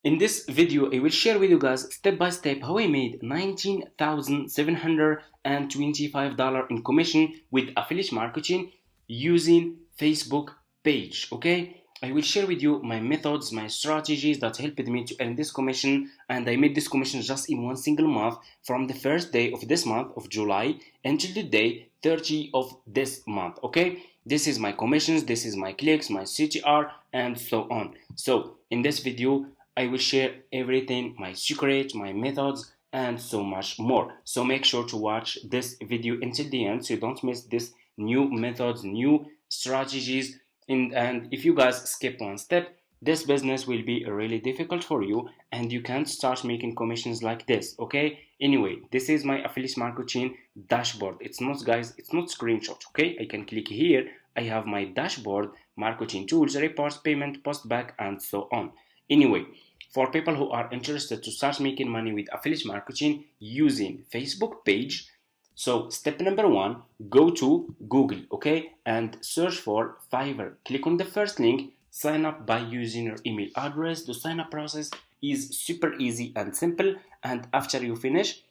In this video, I will share with you guys step by step how I made $19,725 in commission with affiliate marketing using Facebook page. Okay, I will share with you my methods, my strategies that helped me to earn this commission, and I made this commission just in one single month from the first day of this month of July until the day 30 of this month. Okay, this is my commissions, this is my clicks, my CTR, and so on. So in this video I will share everything, my secret, my methods, and so much more. So make sure to watch this video until the end so you don't miss this new methods, new strategies. And if you guys skip one step, this business will be really difficult for you and you can't start making commissions like this. Okay, anyway, this is my affiliate marketing dashboard. It's not, guys, it's not screenshot. Okay, I can click here. I have my dashboard, marketing tools, reports, payment, post back, and so on. Anyway, for people who are interested to start making money with affiliate marketing using Facebook page, so step number one, go to Google, okay, and search for Fiverr. Click on the first link, sign up by using your email address. The sign up process is super easy and simple, and after you finish,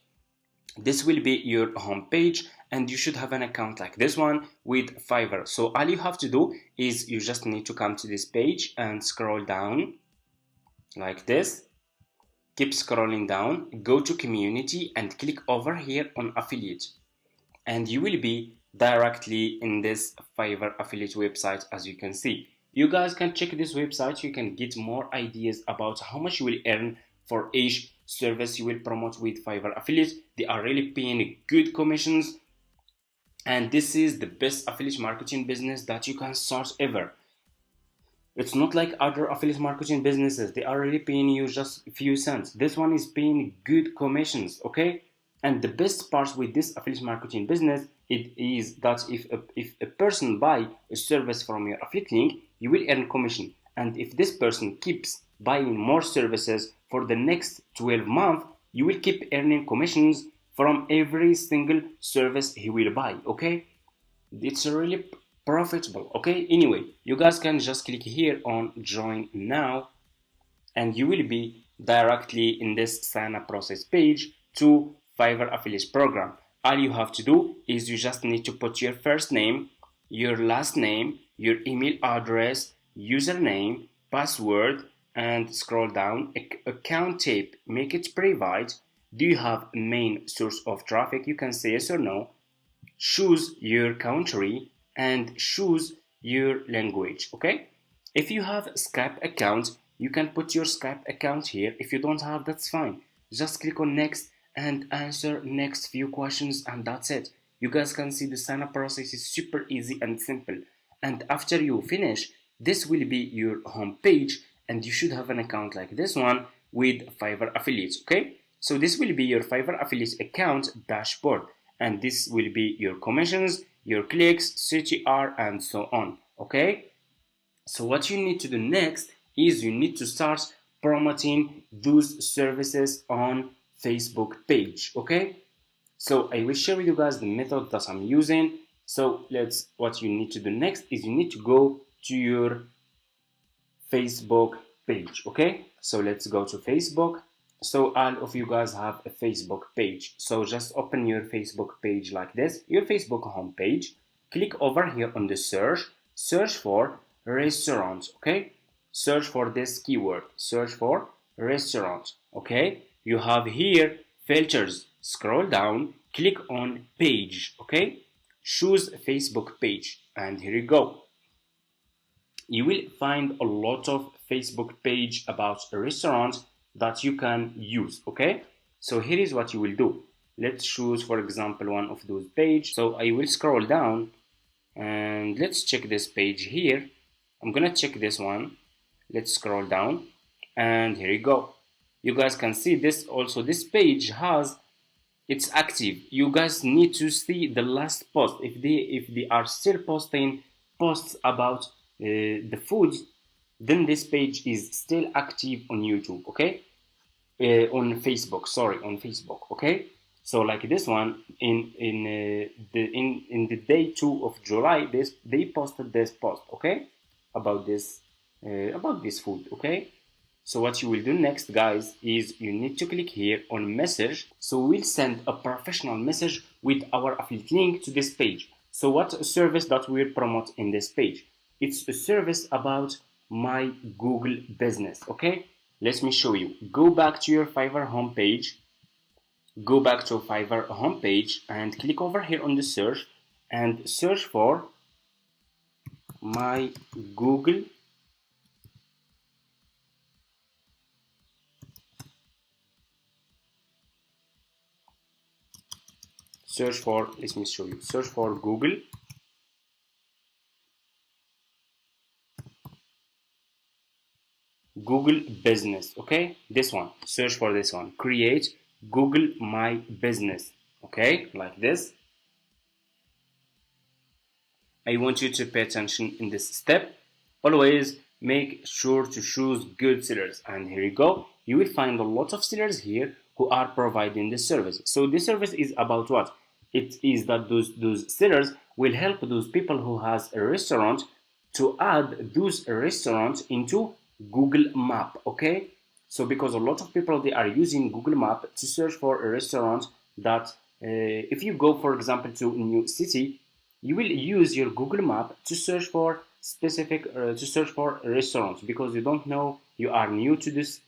this will be your home page and you should have an account like this one with Fiverr. So all you have to do is you just need to come to this page and scroll down like this. Keep scrolling down, go to community and click over here on affiliate, and you will be directly in this Fiverr affiliate website. As you can see, you guys can check this website. You can get more ideas about how much you will earn for each service you will promote with Fiverr affiliate. They are really paying good commissions, and this is the best affiliate marketing business that you can start ever. It's not like other affiliate marketing businesses. They are really paying you just a few cents. This one is paying good commissions, okay? And the best part with this affiliate marketing business, it is that if a person buy a service from your affiliate link, you will earn commission. And if this person keeps buying more services for the next 12 months, you will keep earning commissions from every single service he will buy, okay? It's really profitable. Okay, anyway, you guys can just click here on join now and you will be directly in this sign up process page to Fiverr affiliate program. All you have to do is you just need to put your first name, your last name, your email address, username, password, and scroll down. Account type, make it private. Do you have a main source of traffic? You can say yes or no. Choose your country and choose your language. Okay, if you have a Skype account, you can put your Skype account here. If you don't have, that's fine. Just click on next and answer next few questions, and that's it. You guys can see the sign up process is super easy and simple. And after you finish, this will be your home page and you should have an account like this one with Fiverr affiliates. Okay, so this will be your Fiverr affiliate account dashboard, and this will be your commissions, your clicks, CTR, and so on. Okay, so what you need to do next is you need to start promoting those services on Facebook page. Okay, so I will share with you guys the method that I'm using. So what you need to do next is you need to go to your Facebook page. Okay, so let's go to Facebook. So all of you guys have a Facebook page. So just open your Facebook page like this, your Facebook home page. Click over here on the search for restaurant. Okay, search for this keyword, search for restaurant. Okay, you have here filters. Scroll down, click on page. Okay, choose Facebook page, and here you go. You will find a lot of Facebook page about a restaurant that you can use. Okay, so here is what you will do. Let's choose, for example, one of those pages. So I will scroll down and let's check this page here. I'm gonna check this one. Let's scroll down and here you go. You guys can see this also. This page it's active. You guys need to see the last post. If they are still posting posts about the food, then this page is still active on YouTube. Okay, on Facebook. Sorry, on Facebook. Okay, so like this one in the day 2 of July, they posted this post. Okay, about this food. Okay, So what you will do next, guys, is you need to click here on message. So we'll send a professional message with our affiliate link to this page. So what service that we'll promote in this page? It's a service about my Google business. Okay, let me show you. Go back to your Fiverr homepage. Go back to Fiverr homepage and click over here on the search and search for my Google search for, let me show you, search for Google business. Okay, this one, search for this one, create Google my business. Okay, like this. I want you to pay attention in this step. Always make sure to choose good sellers, and here you go. You will find a lot of sellers here who are providing this service. So this service is about what? It is that those sellers will help those people who has a restaurant to add those restaurants into Google Map. Okay, so because a lot of people, they are using Google Map to search for a restaurant that if you go, for example, to a new city, you will use your Google Map to search for specific restaurants, because you don't know, you are new to this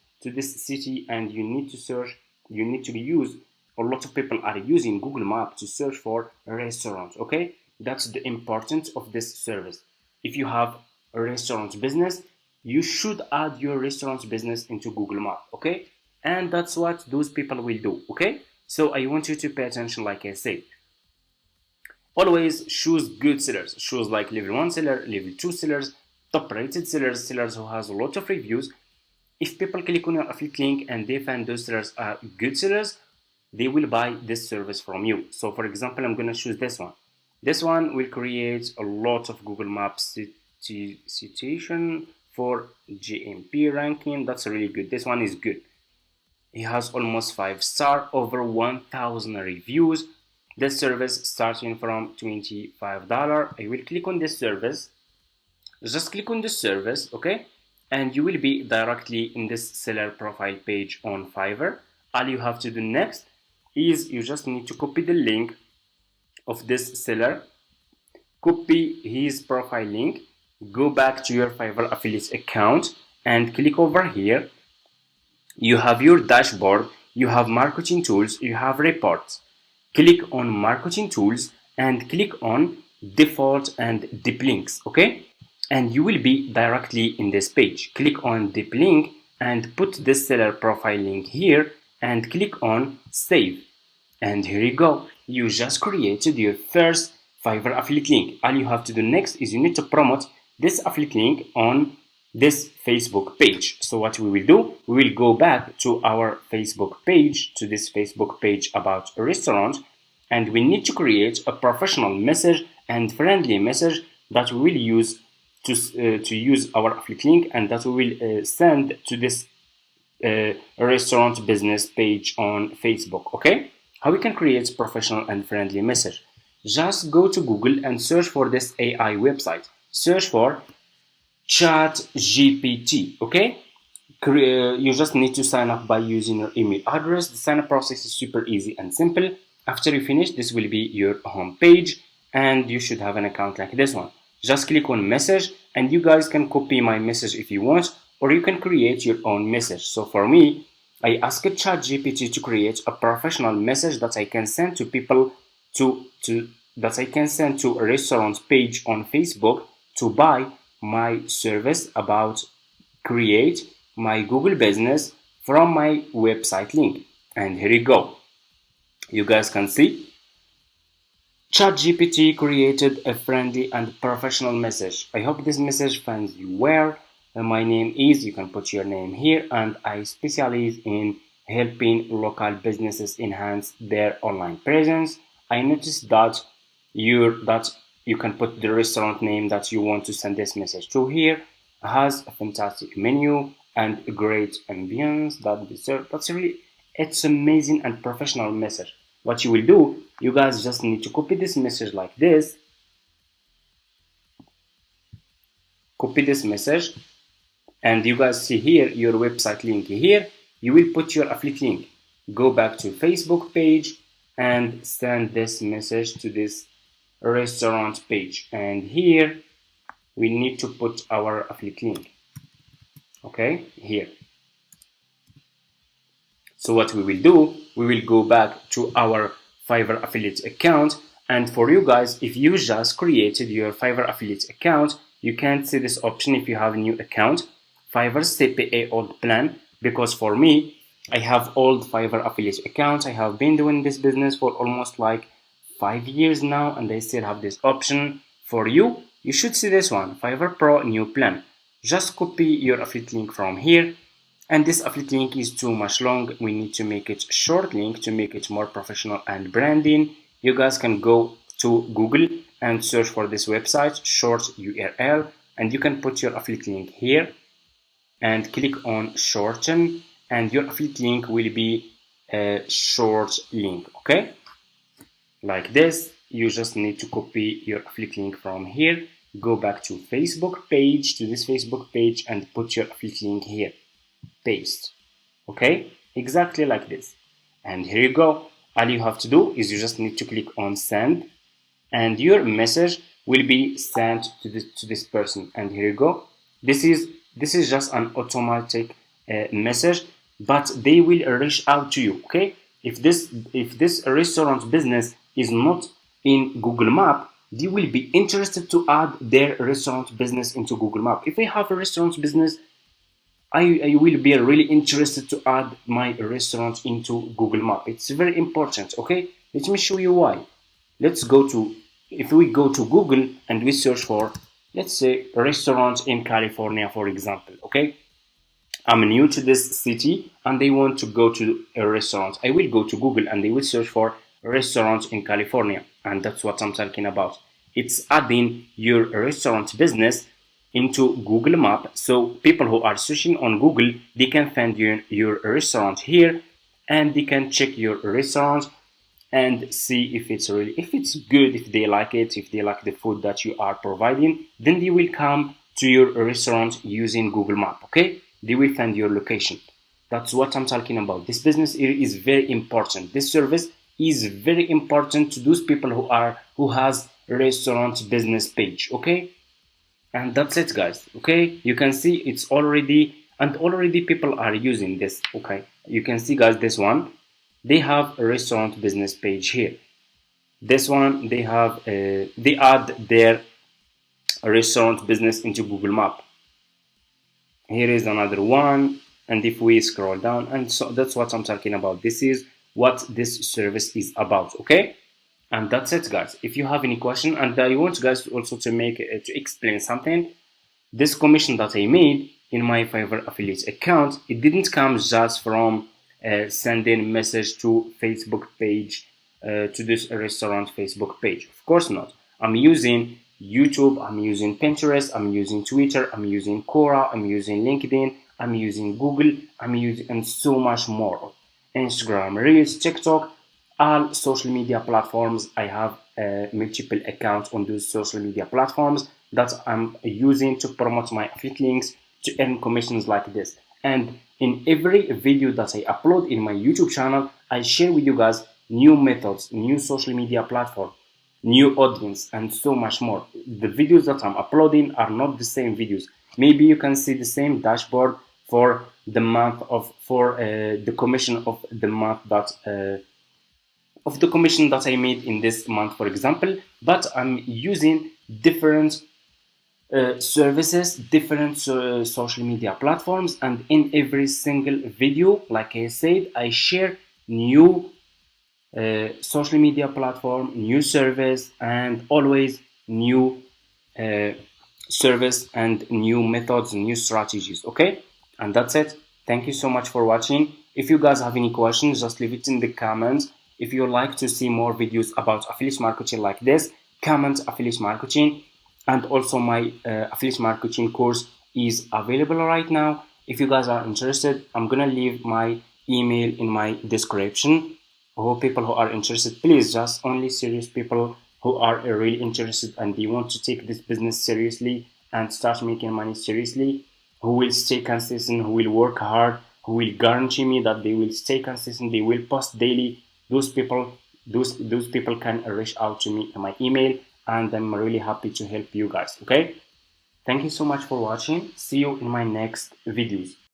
city, and you need to search, you need to use, a lot of people are using Google Map to search for restaurants. Okay, that's the importance of this service. If you have a restaurant business, you should add your restaurant business into Google Map. Okay, and that's what those people will do. Okay, so I want you to pay attention. Like I said, always choose good sellers. Choose like level 1 seller, level 2 sellers, top rated sellers, sellers who has a lot of reviews. If people click on your affiliate link and they find those sellers are good sellers, they will buy this service from you. So for example, I'm gonna choose this one. This one will create a lot of Google Maps citation for GMP ranking. That's really good. This one is good. He has almost 5-star, over 1,000 reviews. This service starting from $25. I will click on this service. Just click on this service, okay? And you will be directly in this seller profile page on Fiverr. All you have to do next is you just need to copy the link of this seller, copy his profile link, go back to your Fiverr affiliate account and click over here. You have your dashboard, you have marketing tools, you have reports. Click on marketing tools and click on default and deep links. Okay, and you will be directly in this page. Click on deep link and put this seller profile link here and click on save, and here you go. You just created your first Fiverr affiliate link. All you have to do next is you need to promote this affiliate link on this Facebook page. So what we will do, we will go back to our Facebook page, to this Facebook page about a restaurant, and we need to create a professional message and friendly message that we will use to use our affiliate link, and that we will send to this restaurant business page on Facebook. Okay, how we can create professional and friendly message? Just go to Google and search for this AI website. Search for ChatGPT. Okay, you just need to sign up by using your email address. The sign up process is super easy and simple. After you finish, this will be your home page and you should have an account like this one. Just click on message, and you guys can copy my message if you want, or you can create your own message. So for me, I asked ChatGPT to create a professional message that I can send to people that I can send to a restaurant page on Facebook to buy my service about create my Google business from my website link. And here you go. You guys can see ChatGPT created a friendly and professional message. I hope this message finds you well. My name is, you can put your name here, and I specialize in helping local businesses enhance their online presence. I noticed that you can put the restaurant name that you want to send this message to here. Has a fantastic menu and a great ambience that they serve. It's amazing and professional message. What you will do, you guys just need to copy this message like this. Copy this message And you guys see here your website link here. You will put your affiliate link. Go back to Facebook page and send this message to this restaurant page. And here we need to put our affiliate link. Okay, here. So what we will do, we will go back to our Fiverr affiliate account. And for you guys, if you just created your Fiverr affiliate account, you can't see this option if you have a new account, Fiverr CPA old plan, because for me, I have old Fiverr affiliate accounts. I have been doing this business for almost like 5 years now, and I still have this option. For you, you should see this one, Fiverr Pro new plan. Just copy your affiliate link from here. And this affiliate link is too much long. We need to make it short link to make it more professional and branding. You guys can go to Google and search for this website, short URL, and you can put your affiliate link here and click on shorten, and your affiliate link will be a short link. Okay, like this. You just need to copy your affiliate link from here, go back to Facebook page, to this Facebook page, and put your affiliate link here. Paste. Okay, exactly like this. And here you go. All you have to do is you just need to click on send, and your message will be sent to this person. And here you go. This is just an automatic message, but they will reach out to you. Okay, if this restaurant business is not in Google Map, they will be interested to add their restaurant business into Google Map. If I have a restaurant business, I will be really interested to add my restaurant into Google Map. It's very important. Okay, let me show you why. If we go to Google and we search for, let's say, restaurants in California, for example. Okay, I'm new to this city and they want to go to a restaurant. I will go to Google and they will search for restaurants in California, and that's what I'm talking about. It's adding your restaurant business into Google Map, so people who are searching on Google, they can find your restaurant here, and they can check your restaurant and see if it's good, if they like it, if they like the food that you are providing. Then they will come to your restaurant using Google Map. Okay, they will find your location. That's what I'm talking about. This business is very important. This service is very important to those people who has restaurant business page. Okay, and that's it, guys. Okay, you can see it's already people are using this. Okay, you can see, guys, this one, they have a restaurant business page here. This one, they have they add their restaurant business into Google Map. Here is another one, and if we scroll down, and so that's what I'm talking about. This is what this service is about. Okay, and that's it, guys. If you have any question, and I want you guys also to explain something. This commission that I made in my Fiverr affiliate account, it didn't come just from sending message to Facebook page, to this restaurant Facebook page. Of course not. I'm using YouTube, I'm using Pinterest, I'm using Twitter, I'm using Quora, I'm using LinkedIn, I'm using Google, I'm using, and so much more. Instagram, Reels, TikTok, all social media platforms. I have multiple accounts on those social media platforms that I'm using to promote my affiliate links to earn commissions like this. And in every video that I upload in my YouTube channel, I share with you guys new methods, new social media platform, new audience, and so much more. The videos that I'm uploading are not the same videos. Maybe you can see the same dashboard for the month of the commission of the month that of the commission that I made in this month, for example, but I'm using different services, different social media platforms, and in every single video, like I said, I share new social media platform, new service, and always new service and new methods, new strategies. Okay, and that's it. Thank you so much for watching. If you guys have any questions, just leave it in the comments. If you like to see more videos about affiliate marketing like this, comment affiliate marketing. And also my affiliate marketing course is available right now. If you guys are interested, I'm gonna leave my email in my description. For people who are interested, please, just only serious people who are really interested and they want to take this business seriously and start making money seriously, who will stay consistent, who will work hard, who will guarantee me that they will stay consistent, they will post daily. Those people can reach out to me in my email, and I'm really happy to help you guys. Okay, thank you so much for watching. See you in my next videos.